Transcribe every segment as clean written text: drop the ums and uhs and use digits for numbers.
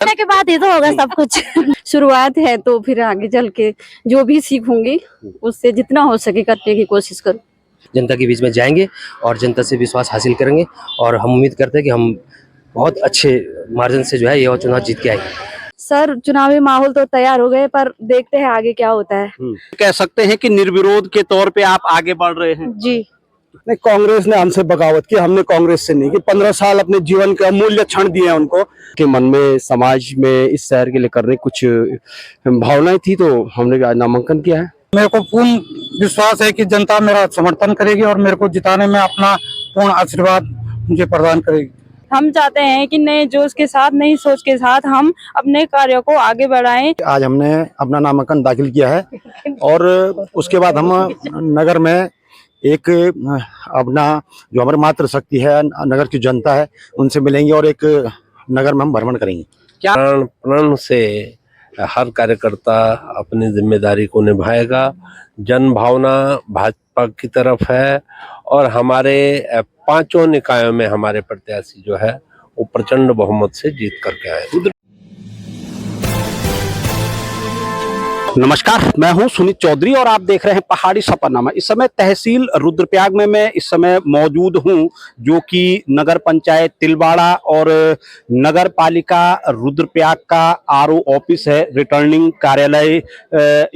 करने के बाद ही तो होगा सब कुछ। शुरुआत है तो फिर आगे चल के जो भी सीखूंगी उससे जितना हो सके करने की कोशिश करूँ। जनता के बीच में जाएंगे और जनता से विश्वास हासिल करेंगे और हम उम्मीद करते हैं कि हम बहुत अच्छे मार्जिन से जो है ये चुनाव जीत के आएंगे। सर चुनावी माहौल तो तैयार हो गए पर देखते हैं आगे क्या होता है। कह सकते हैं कि निर्विरोध के तौर पे आप आगे बढ़ रहे हैं। जी नहीं, कांग्रेस ने हमसे बगावत की, हमने कांग्रेस से नहीं की। 15 साल अपने जीवन के अमूल्य क्षण दिए हैं उनको कि मन में समाज में इस शहर के लिए करने कुछ भावनाएं थी तो हमने आज नामांकन किया है। मेरे को पूर्ण विश्वास है कि जनता मेरा समर्थन करेगी और मेरे को जिताने में अपना पूर्ण आशीर्वाद मुझे प्रदान करेगी। हम चाहते हैं कि नए जोश के साथ नई सोच के साथ हम अपने कार्यों को आगे बढ़ाएं। आज हमने अपना नामांकन दाखिल किया है और उसके बाद हम नगर में एक अपना जो हमारी मातृशक्ति है, नगर की जनता है, उनसे मिलेंगे और एक नगर में हम भ्रमण करेंगे। क्या प्रण से हर कार्यकर्ता अपनी जिम्मेदारी को निभाएगा। जन भावना भाजपा की तरफ है और हमारे पांचों निकायों में हमारे प्रत्याशी जो है वो प्रचंड बहुमत से जीत करके आए। नमस्कार, मैं हूं सुनीत चौधरी और आप देख रहे हैं पहाड़ी सफरनामा। इस समय तहसील रुद्रप्रयाग में मैं इस समय मौजूद हूं, जो कि नगर पंचायत तिलवाड़ा और नगर पालिका रुद्रप्रयाग का आरओ ऑफिस है, रिटर्निंग कार्यालय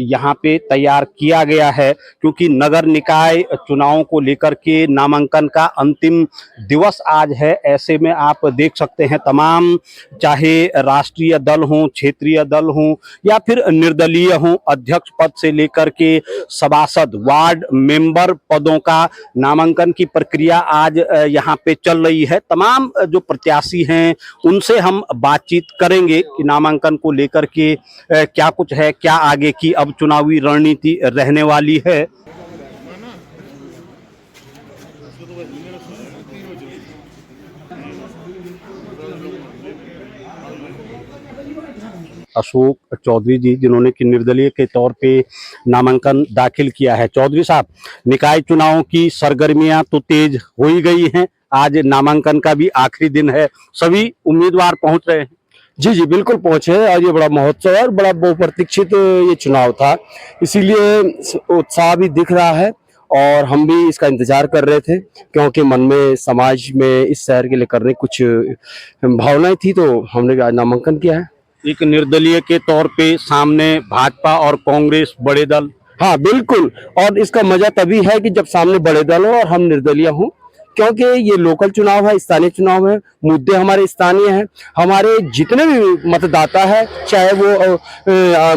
यहां पे तैयार किया गया है, क्योंकि नगर निकाय चुनावों को लेकर के नामांकन का अंतिम दिवस आज है। ऐसे में आप देख सकते हैं तमाम, चाहे राष्ट्रीय दल हों, क्षेत्रीय दल हों या फिर निर्दलीय हों, अध्यक्ष पद से लेकर के सभासद, वार्ड मेंबर पदों का नामांकन की प्रक्रिया आज यहाँ पे चल रही है। तमाम जो प्रत्याशी हैं उनसे हम बातचीत करेंगे कि नामांकन को लेकर के क्या कुछ है, क्या आगे की अब चुनावी रणनीति रहने वाली है। अशोक चौधरी जी, जिन्होंने कि निर्दलीय के तौर पे नामांकन दाखिल किया है। चौधरी साहब, निकाय चुनावों की सरगर्मियां तो तेज हो ही गई हैं, आज नामांकन का भी आखिरी दिन है, सभी उम्मीदवार पहुंच रहे हैं। जी जी बिल्कुल पहुंचे और ये बड़ा महोत्सव है और बड़ा बहुप्रतीक्षित ये चुनाव था, इसीलिए उत्साह भी दिख रहा है और हम भी इसका इंतजार कर रहे थे, क्योंकि मन में समाज में इस शहर के लिए करने कुछ भावनाएं थी तो हमने आज नामांकन किया है। एक निर्दलीय के तौर पे सामने भाजपा और कांग्रेस बड़े दल। हाँ बिल्कुल, और इसका मजा तभी है कि जब सामने बड़े दल हो और हम निर्दलीय हों, क्योंकि ये लोकल चुनाव है, स्थानीय चुनाव है, मुद्दे हमारे स्थानीय हैं। हमारे जितने भी मतदाता है, चाहे वो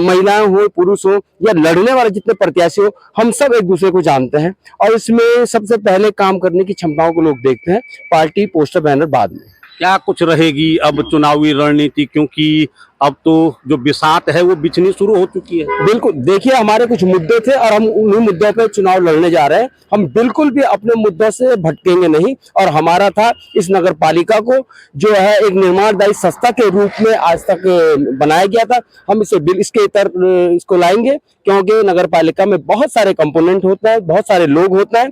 महिलाएं हो, पुरुष हो या लड़ने वाले जितने प्रत्याशी हो, हम सब एक दूसरे को जानते हैं और इसमें सबसे पहले काम करने की क्षमताओं को लोग देखते हैं, पार्टी पोस्टर बैनर बाद में। क्या कुछ रहेगी अब चुनावी रणनीति, क्योंकि अब तो जो बिसात है वो बिछनी शुरू हो चुकी है। बिल्कुल, देखिए हमारे कुछ मुद्दे थे और हम उन्हीं मुद्दों पे चुनाव लड़ने जा रहे हैं। हम बिल्कुल भी अपने मुद्दों से भटकेंगे नहीं और हमारा था इस नगर पालिका को जो है एक निर्माणदायी संस्था के रूप में आज तक बनाया गया था, हम इसके इतर इसको लाएंगे, क्योंकि नगर पालिका में बहुत सारे कंपोनेंट होते हैं, बहुत सारे लोग होते हैं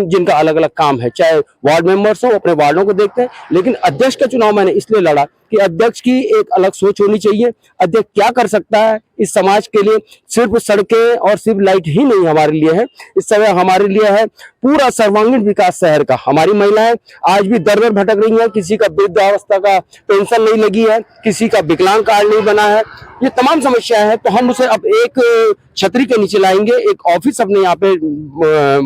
जिनका अलग अलग काम है, चाहे वार्ड मेंबर्स हो, अपने वार्डों को देखते हैं, लेकिन अध्यक्ष का चुनाव मैंने इसलिए लड़ा कि अध्यक्ष की एक अलग सोच होनी चाहिए। अध्यक्ष क्या कर सकता है इस समाज के लिए, सिर्फ सड़कें और सिर्फ लाइट ही नहीं हमारे लिए है, इस समय हमारे लिए है पूरा सर्वांगीण विकास शहर का। हमारी महिलाएं आज भी दर दर भटक रही हैं, किसी का वृद्धावस्था का पेंशन नहीं लगी है, किसी का विकलांग कार्ड नहीं बना है, ये तमाम समस्याएं हैं। तो हम उसे अब एक छतरी के नीचे लाएंगे, एक ऑफिस अपने यहाँ पे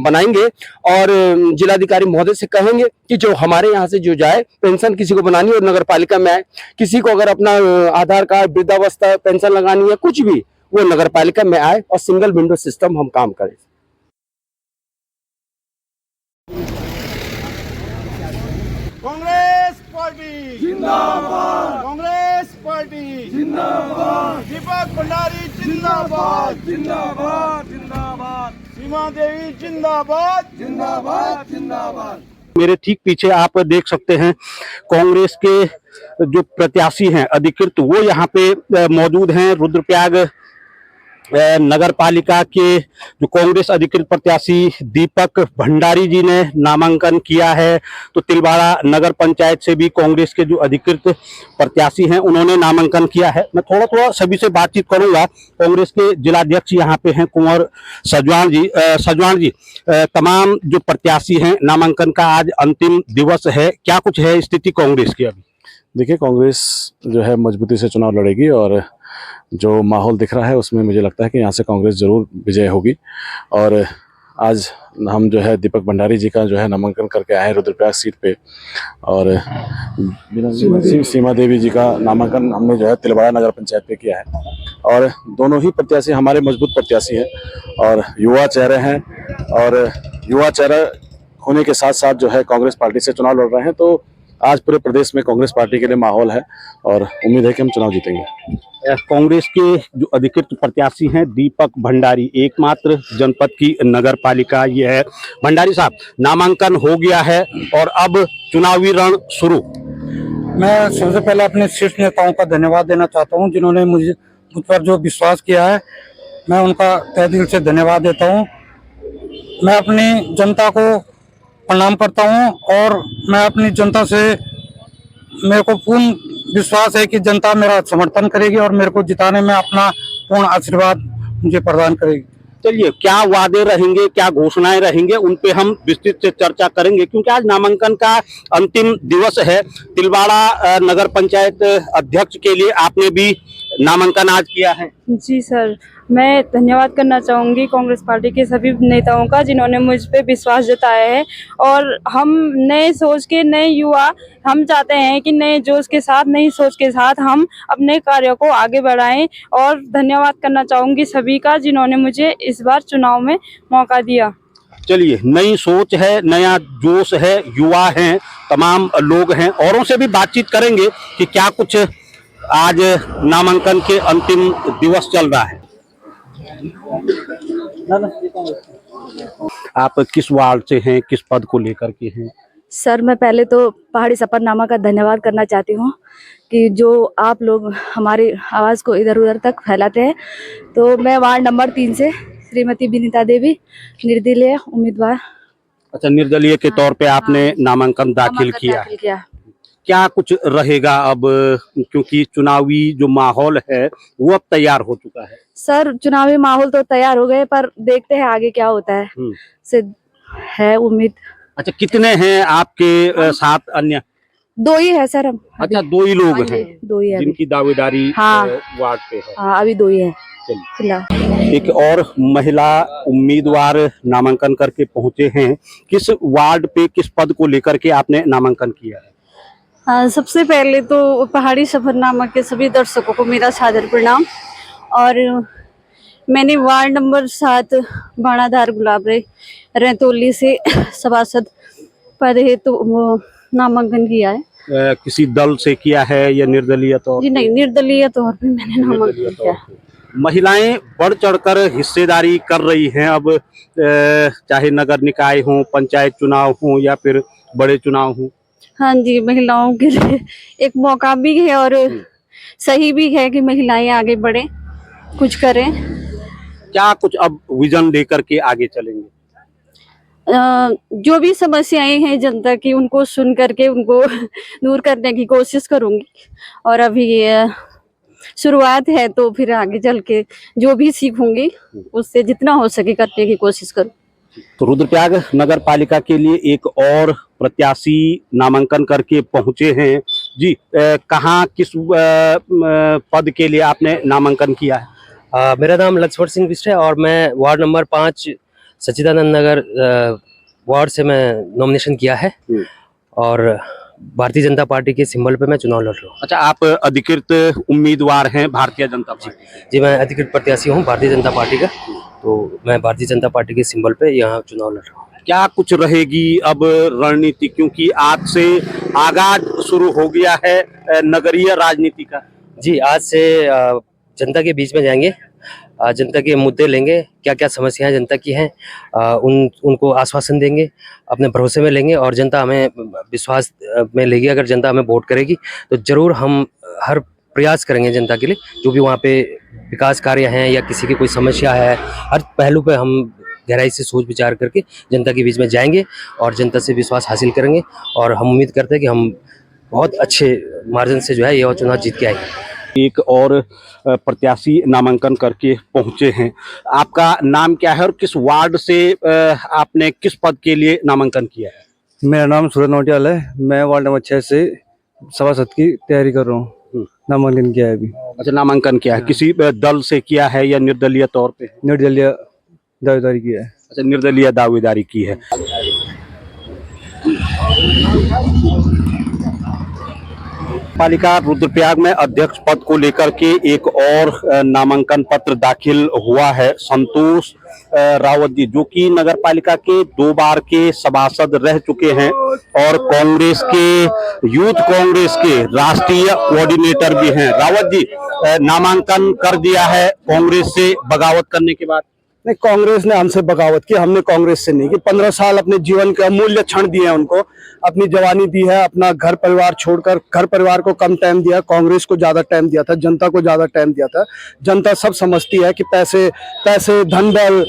बनाएंगे और जिलाधिकारी महोदय से कहेंगे कि जो हमारे यहाँ से जो जाए, पेंशन किसी को बनानी और नगर पालिका में आए, किसी को अगर अपना आधार कार्ड, वृद्धावस्था पेंशन लगानी है, कुछ भी, वो नगर पालिका में आए और सिंगल विंडो सिस्टम हम काम करें। कांग्रेस पार्टी जिंदाबाद, कांग्रेस पार्टी जिंदाबाद, दीपक भंडारी जिंदाबाद, जिंदाबाद जिंदाबाद, सीमा देवी जिंदाबाद, जिंदाबाद जिंदाबाद। मेरे ठीक पीछे आप देख सकते हैं कांग्रेस के जो प्रत्याशी हैं अधिकृत, वो यहाँ पे मौजूद हैं। रुद्रप्रयाग नगर पालिका के जो कांग्रेस अधिकृत प्रत्याशी दीपक भंडारी जी ने नामांकन किया है, तो तिलवाड़ा नगर पंचायत से भी कांग्रेस के जो अधिकृत प्रत्याशी हैं उन्होंने नामांकन किया है। मैं थोड़ा थोड़ा सभी से बातचीत करूंगा। कांग्रेस के जिलाध्यक्ष यहाँ पे हैं कुंवर सजवान जी। तमाम जो प्रत्याशी हैं, नामांकन का आज अंतिम दिवस है, क्या कुछ है स्थिति कांग्रेस की अभी? देखिए, कांग्रेस जो है मजबूती से चुनाव लड़ेगी और जो माहौल दिख रहा है उसमें मुझे लगता है कि यहाँ से कांग्रेस जरूर विजय होगी। और आज हम जो है दीपक भंडारी जी का जो है नामांकन करके आए हैं रुद्रप्रयाग सीट पे, और सीमा देवी जी का नामांकन हमने जो है तिलवाड़ा नगर पंचायत पे किया है। और दोनों ही प्रत्याशी हमारे मजबूत प्रत्याशी हैं और युवा चेहरे हैं, और युवा चेहरा होने के साथ साथ जो है कांग्रेस पार्टी से चुनाव लड़ रहे हैं। तो आज पूरे प्रदेश में कांग्रेस पार्टी के लिए माहौल है और उम्मीद है कि हम चुनाव जीतेंगे। कांग्रेस के जो अधिकृत प्रत्याशी हैं दीपक भंडारी, एकमात्र जनपद की नगर पालिका ये है। भंडारी साहब, नामांकन हो गया है और अब चुनावी रण शुरू। मैं सबसे पहले अपने शीर्ष नेताओं का धन्यवाद देना चाहता हूं, जिन्होंने मुझ पर जो विश्वास किया है, मैं उनका तहे दिल से धन्यवाद देता हूं। मैं अपनी जनता को प्रणाम करता हूं और मैं अपनी जनता से, मेरे को पूर्ण विश्वास है कि जनता मेरा समर्थन करेगी और मेरे को जिताने में अपना पूर्ण आशीर्वाद मुझे प्रदान करेगी। चलिए, क्या वादे रहेंगे, क्या घोषणाएं रहेंगे, उन पे हम विस्तृत से चर्चा करेंगे, क्योंकि आज नामांकन का अंतिम दिवस है। तिलवाड़ा नगर पंचायत अध्यक्ष के लिए आपने भी नामांकन आज किया है। जी सर, मैं धन्यवाद करना चाहूँगी कांग्रेस पार्टी के सभी नेताओं का, जिन्होंने मुझ पे विश्वास जताया है। और हम नए सोच के, नए युवा, हम चाहते हैं कि नए जोश के साथ, नई सोच के साथ हम अपने कार्यों को आगे बढ़ाएं। और धन्यवाद करना चाहूँगी सभी का, जिन्होंने मुझे इस बार चुनाव में मौका दिया। चलिए, नई सोच है, नया जोश है, युवा हैं, तमाम लोग हैं, औरों से भी बातचीत करेंगे कि क्या कुछ आज नामांकन के अंतिम दिवस चल रहा है। आप किस वार्ड से हैं, किस पद को लेकर के हैं? सर, मैं पहले तो पहाड़ी सफरनामा का धन्यवाद करना चाहती हूँ कि जो आप लोग हमारी आवाज़ को इधर उधर तक फैलाते हैं। तो मैं वार्ड नंबर 3 से श्रीमती विनीता देवी, निर्दलीय उम्मीदवार। अच्छा, निर्दलीय के तौर पे आपने नामांकन दाखिल किया। क्या कुछ रहेगा अब, क्योंकि चुनावी जो माहौल है वो अब तैयार हो चुका है? सर, चुनावी माहौल तो तैयार हो गए, पर देखते हैं आगे क्या होता है, से है उम्मीद। अच्छा, कितने हैं आपके साथ? अन्य 2 ही है सर। अच्छा, 2 ही लोग हैं, 2 ही है जिनकी दावेदारी हाँ, वार्ड पे है। हाँ, अभी 2 ही है फिलहाल। एक और महिला उम्मीदवार नामांकन करके पहुंचे हैं। किस वार्ड पे, किस पद को लेकर के आपने नामांकन किया है? सबसे पहले तो पहाड़ी सफरनामा के सभी दर्शकों को मेरा सादर प्रणाम। और मैंने वार्ड नंबर 7 बाणाधार गुलाबरे रैतोली से सभासद पद है तो वो नामांकन किया है। किसी दल से किया है या निर्दलीय तौर? जी नहीं, निर्दलीय तौर पे मैंने नामांकन किया। महिलाएं बढ़ चढ़कर हिस्सेदारी कर रही हैं अब, चाहे नगर निकाय हो, पंचायत चुनाव हो या फिर बड़े चुनाव हो। हाँ जी, महिलाओं के लिए एक मौका भी है और सही भी है कि महिलाएं आगे बढ़े, कुछ करें। क्या कुछ अब विजन लेकर के आगे चलेंगे? जो भी समस्याएं हैं जनता की, उनको सुन करके उनको दूर करने की कोशिश करूंगी। और अभी शुरुआत है, तो फिर आगे चल के जो भी सीखूंगी उससे जितना हो सके करने की कोशिश करूँ। तो रुद्रप्रयाग नगर पालिका के लिए एक और प्रत्याशी नामांकन करके पहुंचे हैं। जी, कहाँ, किस पद के लिए आपने नामांकन किया है? मेरा नाम लक्ष्मण सिंह बिष्ट है और मैं वार्ड नंबर 5 सच्चिदानंद नगर वार्ड से मैं नॉमिनेशन किया है और भारतीय जनता पार्टी के सिंबल पे मैं चुनाव लड़ रहा हूँ। अच्छा, आप अधिकृत उम्मीदवार हैं भारतीय जनता पार्टी? जी, मैं अधिकृत प्रत्याशी हूँ भारतीय जनता पार्टी का, तो मैं भारतीय जनता पार्टी के सिंबल पे यहाँ चुनाव लड़ रहा हूँ। क्या कुछ रहेगी अब रणनीति, क्योंकि आज से आगाज शुरू हो गया है नगरीय राजनीति का? जी, आज से जनता के बीच में जाएंगे, जनता के मुद्दे लेंगे, क्या क्या समस्याएं जनता की हैं उनको आश्वासन देंगे, अपने भरोसे में लेंगे और जनता हमें विश्वास में लेगी। अगर जनता हमें वोट करेगी तो जरूर हम हर प्रयास करेंगे जनता के लिए, जो भी वहाँ पे विकास कार्य हैं या किसी की कोई समस्या है, हर पहलू पे हम गहराई से सोच विचार करके जनता के बीच में जाएंगे और जनता से विश्वास हासिल करेंगे। और हम उम्मीद करते हैं कि हम बहुत अच्छे मार्जिन से जो है ये चुनाव जीत के आएंगे। एक और प्रत्याशी नामांकन करके पहुंचे हैं। आपका नाम क्या है और किस वार्ड से आपने किस पद के लिए नामांकन किया है? मेरा नाम सूरज नोटियाल है। मैं वार्ड नंबर 6 से सभासद की तैयारी कर रहा हूँ। नामांकन किया है अभी। अच्छा, नामांकन किया है, किसी दल से किया है या निर्दलीय तौर पे? निर्दलीय दावेदारी किया है। अच्छा, निर्दलीय दावेदारी की है। पालिका रुद्रप्रयाग में अध्यक्ष पद को लेकर के एक और नामांकन पत्र दाखिल हुआ है। संतोष रावत जी, जो कि नगर पालिका के 2 बार के सभासद रह चुके हैं और कांग्रेस के, यूथ कांग्रेस के राष्ट्रीय कोऑर्डिनेटर भी हैं। रावत जी, नामांकन कर दिया है कांग्रेस से बगावत करने के बाद? नहीं, कांग्रेस ने हमसे बगावत की, हमने कांग्रेस से नहीं की। 15 साल अपने जीवन के अमूल्य क्षण दिए हैं उनको, अपनी जवानी दी है, अपना घर परिवार छोड़कर, घर परिवार को कम टाइम दिया, कांग्रेस को ज्यादा टाइम दिया था, जनता को ज्यादा टाइम दिया था। जनता सब समझती है कि पैसे धन बल,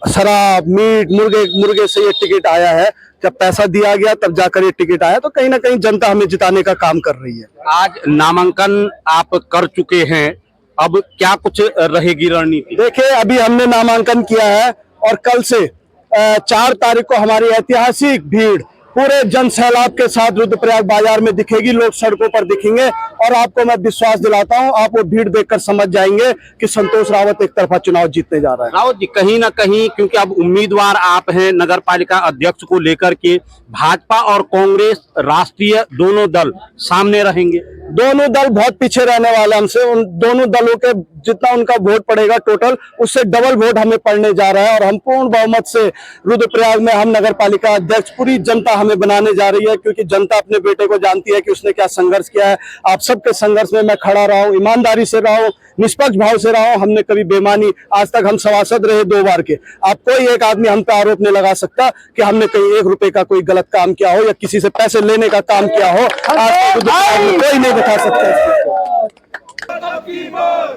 शराब, मीट, मुर्गे से ये टिकट आया है। जब पैसा दिया गया तब जाकर ये टिकट आया, तो कहीं ना कहीं जनता हमें जिताने का काम कर रही है। आज नामांकन आप कर चुके हैं, अब क्या कुछ रहेगी रणनीति? देखिए, अभी हमने नामांकन किया है और कल से 4 तारीख को हमारी ऐतिहासिक भीड़ पूरे जन सैलाब के साथ रुद्रप्रयाग बाजार में दिखेगी, लोग सड़कों पर दिखेंगे और आपको मैं विश्वास दिलाता हूं, आप वो भीड़ देखकर समझ जाएंगे कि संतोष रावत एक तरफा चुनाव जीतने जा रहा है। रावत जी, कहीं ना कहीं क्योंकि अब उम्मीदवार आप हैं नगर पालिका अध्यक्ष को लेकर के, भाजपा और कांग्रेस राष्ट्रीय दोनों दल सामने रहेंगे। दोनों दल बहुत पीछे रहने वाले हमसे, उन दोनों दलों के जितना उनका वोट पड़ेगा टोटल, उससे डबल वोट हमें पड़ने जा रहा है और हम पूर्ण बहुमत से रुद्रप्रयाग में हम नगर पालिका अध्यक्ष, पूरी जनता हमें बनाने जा रही है, क्योंकि जनता अपने बेटे को जानती है कि उसने क्या संघर्ष किया है। आप सबके संघर्ष में मैं खड़ा रहा हूं, ईमानदारी से रहा हूं, निष्पक्ष भाव से रहा हूं। हमने कभी बेईमानी, आज तक हम सभासद रहे 2 बार के। आप कोई एक आदमी हम पे आरोप नहीं लगा सकता कि हमने कहीं 1 रुपए का कोई गलत काम किया हो या किसी से पैसे लेने का काम किया हो। आज तक रुद्रप्रयाग में कोई नहीं दिखा सकता।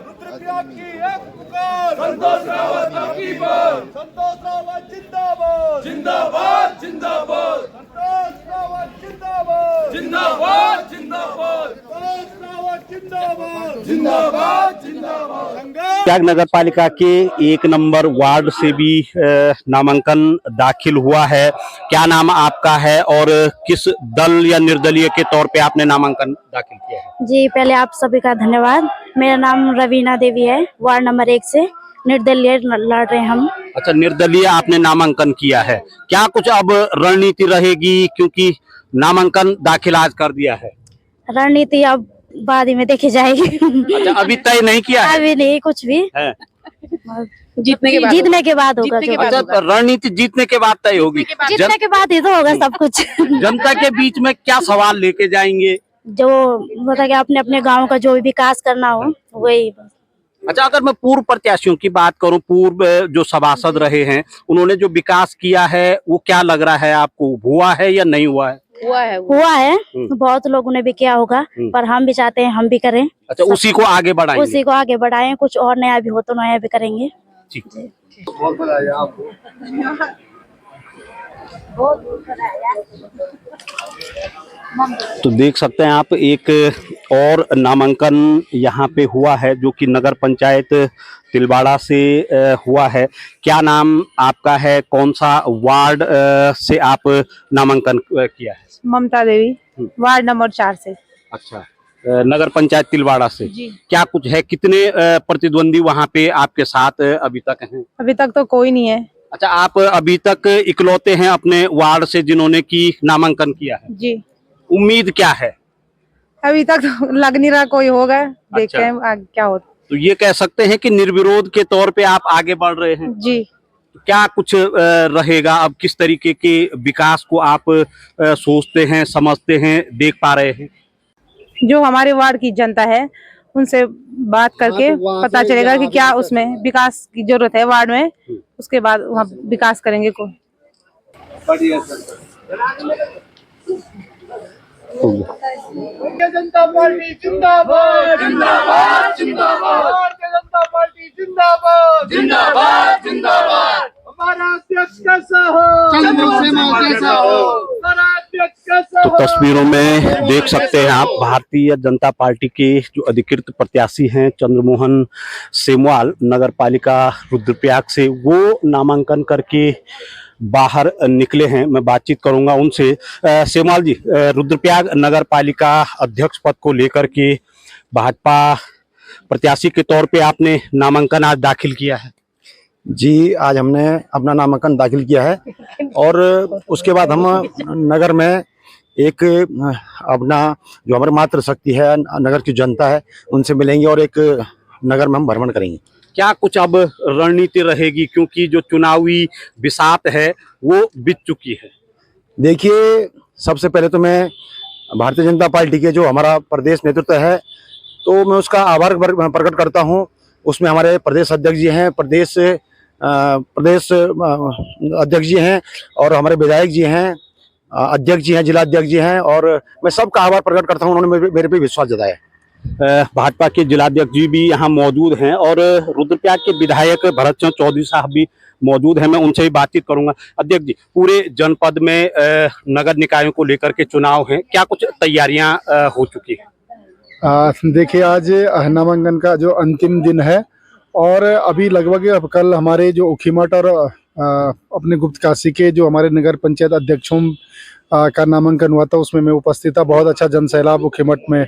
रुद्रप्रयाग की एक पुकार, संतोष रावत की बात, संतोष रावत जिंदाबाद, जिंदाबाद, जिंदाबाद, संतोष रावत जिंदाबाद, जिंदाबाद, जिंदाबाद, संतोष रावत जिंदाबाद, जिंदाबाद, जिंदाबाद। प्रयाग नगर पालिका के 1 नंबर वार्ड से भी नामांकन दाखिल हुआ है। क्या नाम आपका है और किस दल या निर्दलीय के तौर पे आपने नामांकन दाखिल किया है? जी, पहले आप सभी का धन्यवाद। मेरा नाम रवीना देवी है, वार्ड नंबर 1 से निर्दलीय लड़ रहे हैं हम। अच्छा, निर्दलीय आपने नामांकन किया है, क्या कुछ अब रणनीति रहेगी, क्योंकि नामांकन दाखिल आज कर दिया है? रणनीति अब बाद में देखी जाएगी। अच्छा, अभी तय नहीं किया है? अभी नहीं, कुछ भी है। जीतने के बाद होगा। अच्छा, रणनीति जीतने के बाद तय होगी। जीतने के बाद ही तो होगा सब कुछ। जनता के बीच में क्या सवाल लेके जाएंगे? जो मतलब कि अपने अपने गांव का जो भी विकास करना हो वही। अच्छा, अगर मैं पूर्व प्रत्याशियों की बात करूं, पूर्व जो सभासद रहे हैं, उन्होंने जो विकास किया है वो क्या लग रहा है आपको, हुआ है या नहीं हुआ है? हुआ है। बहुत लोगों ने भी किया होगा, पर हम भी चाहते हैं हम भी करें। अच्छा, उसी को आगे बढ़ाएंगे? उसी को आगे बढ़ाएं, कुछ और नया भी हो तो नया भी करेंगे। ठीक। तो देख सकते हैं आप, एक और नामांकन यहाँ पे हुआ है जो कि नगर पंचायत तिलवाड़ा से हुआ है। क्या नाम आपका है, कौन सा वार्ड से आप नामांकन किया है? ममता देवी, वार्ड नंबर 4 से। अच्छा, नगर पंचायत तिलवाड़ा से जी। क्या कुछ है, कितने प्रतिद्वंदी वहाँ पे आपके साथ अभी तक हैं? अभी तक तो कोई नहीं है। अच्छा, आप अभी तक इकलौते हैं अपने वार्ड से जिन्होंने की नामांकन किया है? जी। उम्मीद क्या है? अभी तक तो लग नहीं रहा कोई होगा, देखते हैं आगे क्या होता। तो ये कह सकते हैं कि निर्विरोध के तौर पे आप आगे बढ़ रहे हैं? जी। क्या कुछ रहेगा अब, किस तरीके के विकास को आप सोचते हैं, समझते हैं, देख पा रहे हैं? जो हमारे वार्ड की जनता है उनसे बात करके पता चलेगा कि क्या उसमें विकास की जरूरत है वार्ड में, उसके बाद वहाँ विकास करेंगे को। भारतीय जनता पार्टी जिंदाबाद, जिंदाबाद, जिंदाबाद, भारतीय जनता पार्टी तो तस्वीरों में देख सकते हैं आप भारतीय जनता पार्टी के जो अधिकृत प्रत्याशी हैं चंद्रमोहन सेमवाल नगर पालिका रुद्रप्रयाग से, वो नामांकन करके बाहर निकले हैं। मैं बातचीत करूंगा उनसे। सेमवाल जी, रुद्रप्रयाग नगर पालिका अध्यक्ष पद को लेकर के भाजपा प्रत्याशी के तौर पे आपने नामांकन आज दाखिल किया है। जी, आज हमने अपना नामांकन दाखिल किया है और उसके बाद हम नगर में एक अपना जो हमारी मातृशक्ति है, नगर की जनता है, उनसे मिलेंगे और एक नगर में हम भ्रमण करेंगे। क्या कुछ अब रणनीति रहेगी, क्योंकि जो चुनावी बिसात है वो बीत चुकी है? देखिए, सबसे पहले तो मैं भारतीय जनता पार्टी के जो हमारा प्रदेश नेतृत्व है, तो मैं उसका आभार प्रकट करता हूं। उसमें हमारे प्रदेश अध्यक्ष जी हैं, प्रदेश अध्यक्ष जी हैं और हमारे विधायक जी हैं, अध्यक्ष जी हैं, जिला अध्यक्ष जी हैं, और मैं सबका आभार प्रकट करता हूं। उन्होंने मेरे पे विश्वास जताया। भाजपा के जिलाध्यक्ष जी भी यहाँ मौजूद हैं और रुद्रप्रयाग के विधायक भरत चंद्र चौधरी साहब भी मौजूद हैं। मैं उनसे भी बातचीत करूंगा। अध्यक्ष जी, पूरे जनपद में नगर निकायों को लेकर के चुनाव हैं, क्या कुछ तैयारियां हो चुकी हैं? देखिए, आज नामांकन का जो अंतिम दिन है और अभी लगभग कल हमारे जो उखीमठ और अपने गुप्तकाशी के जो हमारे नगर पंचायत अध्यक्षों का नामांकन हुआ था, उसमें मैं उपस्थित था। बहुत अच्छा जनसैलाब उखीमठ में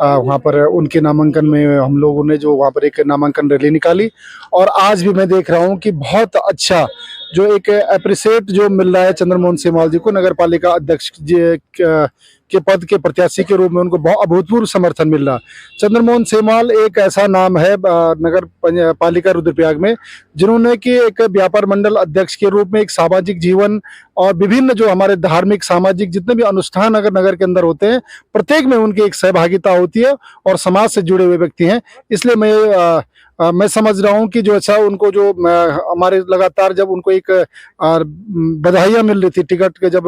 वहाँ पर उनके नामांकन में हम लोगों ने जो वहाँ पर एक नामांकन रैली निकाली। और आज भी मैं देख रहा हूँ कि बहुत अच्छा जो एक अप्रिशिएट जो मिल रहा है चंद्रमोहन सेमवाल जी को नगर पालिका अध्यक्ष जी के पद के प्रत्याशी के रूप में, उनको बहुत अभूतपूर्व समर्थन मिल रहा। चंद्रमोहन सेमवाल एक ऐसा नाम है नगर पालिका रुद्रप्रयाग में, जिन्होंने कि एक व्यापार मंडल अध्यक्ष के रूप में एक सामाजिक जीवन और विभिन्न जो हमारे धार्मिक सामाजिक जितने भी अनुष्ठान अगर नगर के अंदर होते हैं, प्रत्येक में उनकी एक सहभागिता होती है और समाज से जुड़े हुए व्यक्ति हैं। इसलिए मैं समझ रहा हूं कि जो अच्छा उनको जो हमारे लगातार जब उनको एक बधाइयां मिल रही थी, टिकट के जब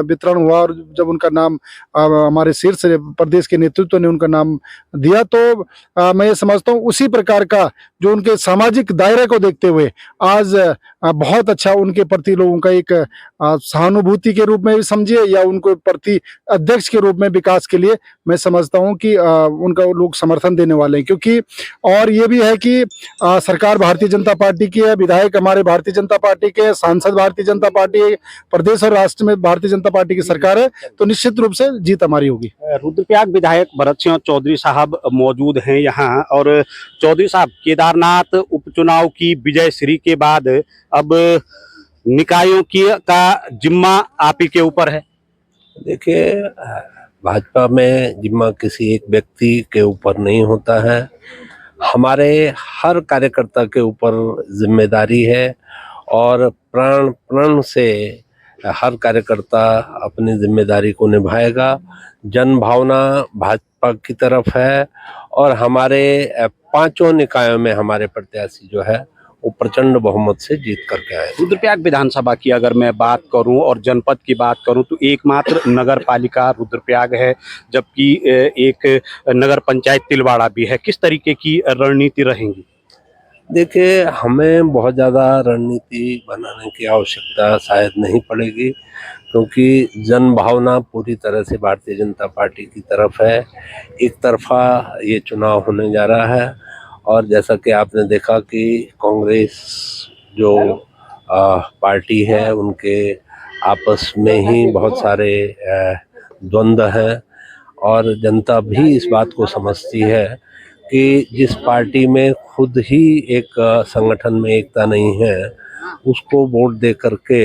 वितरण हुआ और जब उनका नाम हमारे शीर्ष प्रदेश के नेतृत्व ने उनका नाम दिया, तो मैं ये समझता हूँ उसी प्रकार का जो उनके सामाजिक दायरे को देखते हुए आज बहुत अच्छा उनके प्रति लोगों का एक सहानुभूति के रूप में भी समझिए या उनको प्रति अध्यक्ष के रूप में विकास के लिए मैं समझता हूं कि उनका लोग समर्थन देने वाले हैं। क्योंकि और ये भी है कि सरकार भारतीय जनता पार्टी की है, विधायक हमारे भारतीय जनता पार्टी के, सांसद भारतीय जनता पार्टी, प्रदेश और राष्ट्र में भारतीय जनता पार्टी की सरकार है, तो निश्चित रूप से जीत हमारी होगी। रुद्रप्रयाग विधायक भरत सिंह चौधरी साहब मौजूद हैं यहाँ। और चौधरी साहब, केदारनाथ उपचुनाव की विजय श्री के बाद अब निकायों का जिम्मा आप ही के ऊपर है। देखिए, भाजपा में जिम्मा किसी एक व्यक्ति के ऊपर नहीं होता है, हमारे हर कार्यकर्ता के ऊपर जिम्मेदारी है और प्राण प्राण से हर कार्यकर्ता अपनी जिम्मेदारी को निभाएगा। जन भावना भाजपा की तरफ है और हमारे पांचों निकायों में हमारे प्रत्याशी जो है वो प्रचंड बहुमत से जीत करके आए। रुद्रप्रयाग विधानसभा की अगर मैं बात करूं और जनपद की बात करूं तो एकमात्र नगर पालिका रुद्रप्रयाग है, जबकि एक नगर पंचायत तिलवाड़ा भी है। किस तरीके की रणनीति रहेंगी? देखिए, हमें बहुत ज़्यादा रणनीति बनाने की आवश्यकता शायद नहीं पड़ेगी, क्योंकि जन भावना पूरी तरह से भारतीय जनता पार्टी की तरफ है। एक तरफा ये चुनाव होने जा रहा है और जैसा कि आपने देखा कि कांग्रेस जो पार्टी है, उनके आपस में ही बहुत सारे द्वंद्व हैं और जनता भी इस बात को समझती है कि जिस पार्टी में खुद ही एक संगठन में एकता नहीं है, उसको वोट दे करके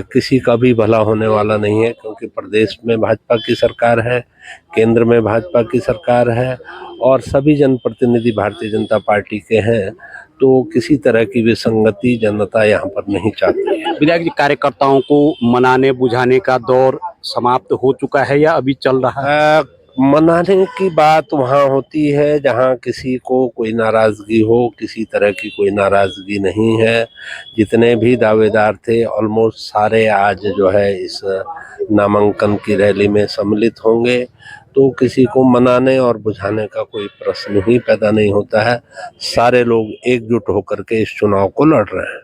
किसी का भी भला होने वाला नहीं है। क्योंकि प्रदेश में भाजपा की सरकार है, केंद्र में भाजपा की सरकार है और सभी जनप्रतिनिधि भारतीय जनता पार्टी के हैं, तो किसी तरह की विसंगति जनता यहाँ पर नहीं चाहती है। विधायक जी, कार्यकर्ताओं को मनाने बुझाने का दौर समाप्त हो चुका है या अभी चल रहा है? मनाने की बात वहाँ होती है जहाँ किसी को कोई नाराज़गी हो, किसी तरह की कोई नाराज़गी नहीं है। जितने भी दावेदार थे ऑलमोस्ट सारे आज जो है इस नामांकन की रैली में सम्मिलित होंगे, तो किसी को मनाने और बुझाने का कोई प्रश्न ही पैदा नहीं होता है। सारे लोग एकजुट होकर के इस चुनाव को लड़ रहे हैं।